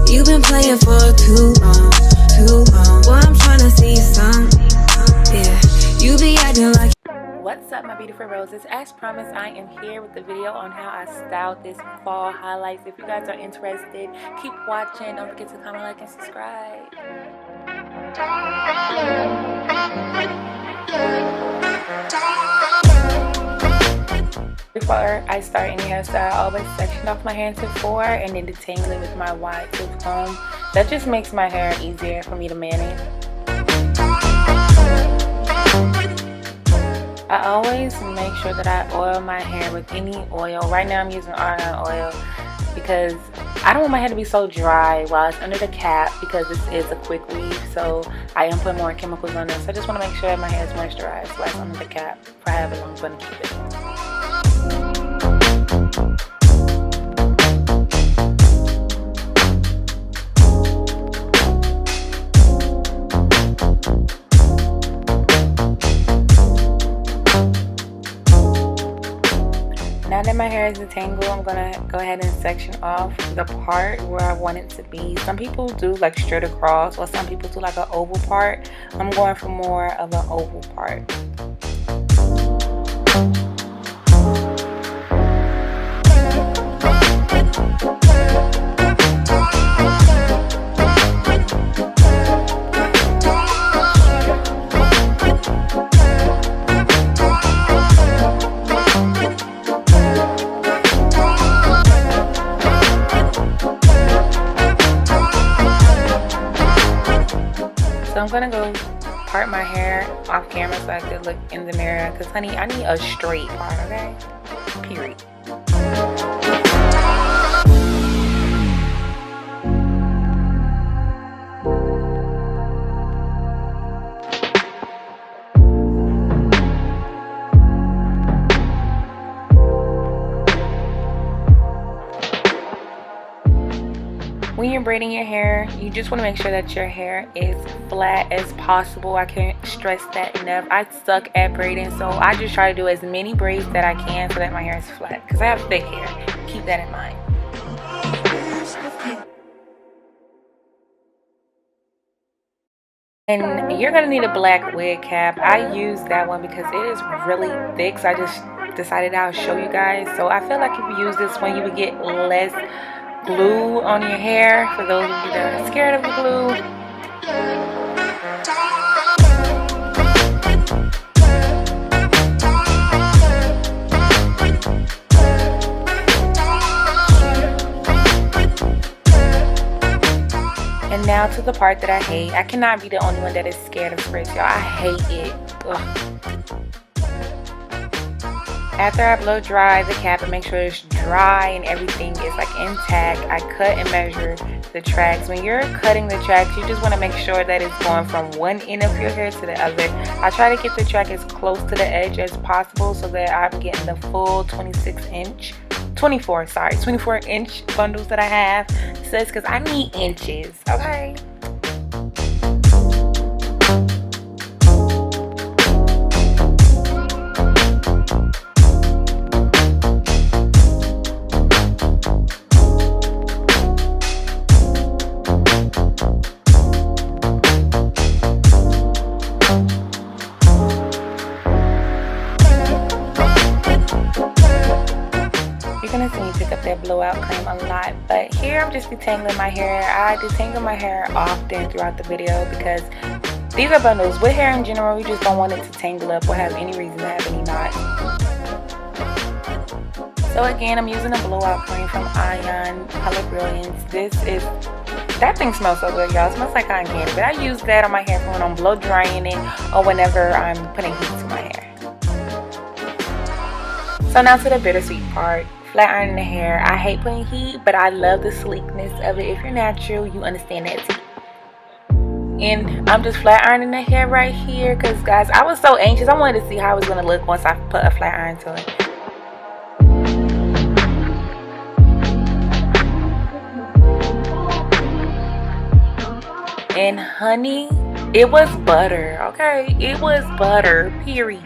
You've been playing for too long, too long. Boy, I'm trying to see some. Yeah, you be acting like. What's up, my beautiful roses? As promised, I am here with the video on how I styled this fall highlights. If you guys are interested, keep watching. Don't forget to comment, like, and subscribe. Before I start any hairstyle, I always section off my hair into 4 and then detangle it with my wide tooth comb. That just makes my hair easier for me to manage. I always make sure that I oil my hair with any oil. Right now I'm using argan oil because I don't want my hair to be so dry while it's under the cap, because this is a quick weave, so I am putting more chemicals on this. So I just want to make sure that my hair is moisturized while it's under the cap for however long I'm going to keep it. Now that my hair is detangled, I'm gonna go ahead and section off the part where I want it to be. Some people do like straight across, or some people do like an oval part. I'm going for more of an oval part. So I'm gonna go part my hair off camera so I can look in the mirror, because honey, I need a straight part, okay? Period. When you're braiding your hair, you just want to make sure that your hair is flat as possible. I can't stress that enough. I suck at braiding, so I just try to do as many braids that I can so that my hair is flat, because I have thick hair. Keep that in mind. And you're going to need a black wig cap. I use that one because it is really thick, so I just decided I'll show you guys. So I feel like if you use this one, you would get less glue on your hair, for those of you that are scared of the glue. And now to the part that I hate. I cannot be the only one that is scared of spritz, y'all. I hate it. Ugh. After I blow dry the cap and make sure it's dry and everything is like intact, I cut and measure the tracks. When you're cutting the tracks, you just want to make sure that it's going from one end of your hair to the other. I try to get the track as close to the edge as possible so that I'm getting the full 24 inch bundles that I have. So it's because I need inches, okay? You're gonna see me pick up that blowout cream a lot, but here I'm just detangling my hair. I detangle my hair often throughout the video because these are bundles. With hair in general, we just don't want it to tangle up or have any reason to have any knots. So again, I'm using a blowout cream from Ion Color Brilliance. That thing smells so good, y'all. It smells like cotton candy, but I use that on my hair for when I'm blow drying it or whenever I'm putting heat to my hair. So now to the bittersweet part. Flat ironing the hair. I hate putting heat, but I love the sleekness of it. If you're natural, you understand that too. And I'm just flat ironing the hair right here because, guys, I was so anxious. I wanted to see how it was going to look once I put a flat iron to it. And honey, it was butter, okay? It was butter, period.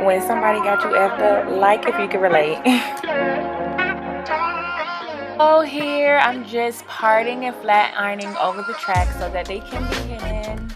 when somebody got you effed up, like if you can relate. Oh, here I'm just parting and flat ironing over the track so that they can be hidden.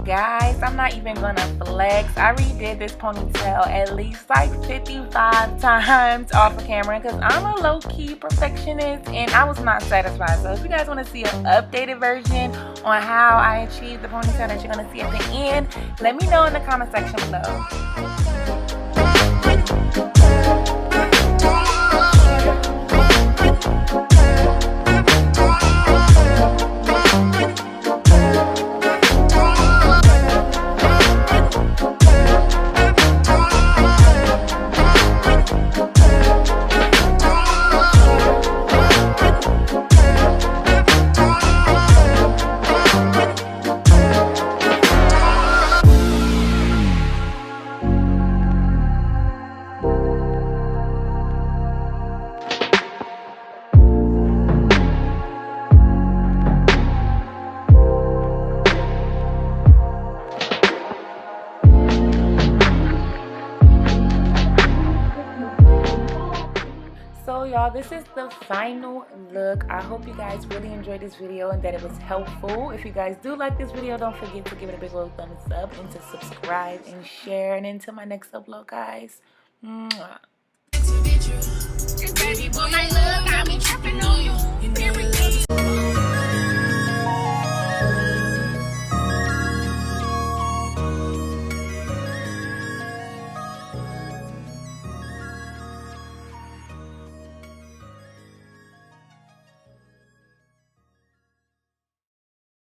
Guys, I'm not even gonna flex. I redid this ponytail at least like 55 times off of camera because I'm a low-key perfectionist and I was not satisfied. So if you guys want to see an updated version on how I achieved the ponytail that you're gonna see at the end, let me know in the comment section below. So y'all, this is the final look. I hope you guys really enjoyed this video and that it was helpful. If you guys do like this video, don't forget to give it a big old thumbs up and to subscribe and share. And until my next upload, guys. Mwah.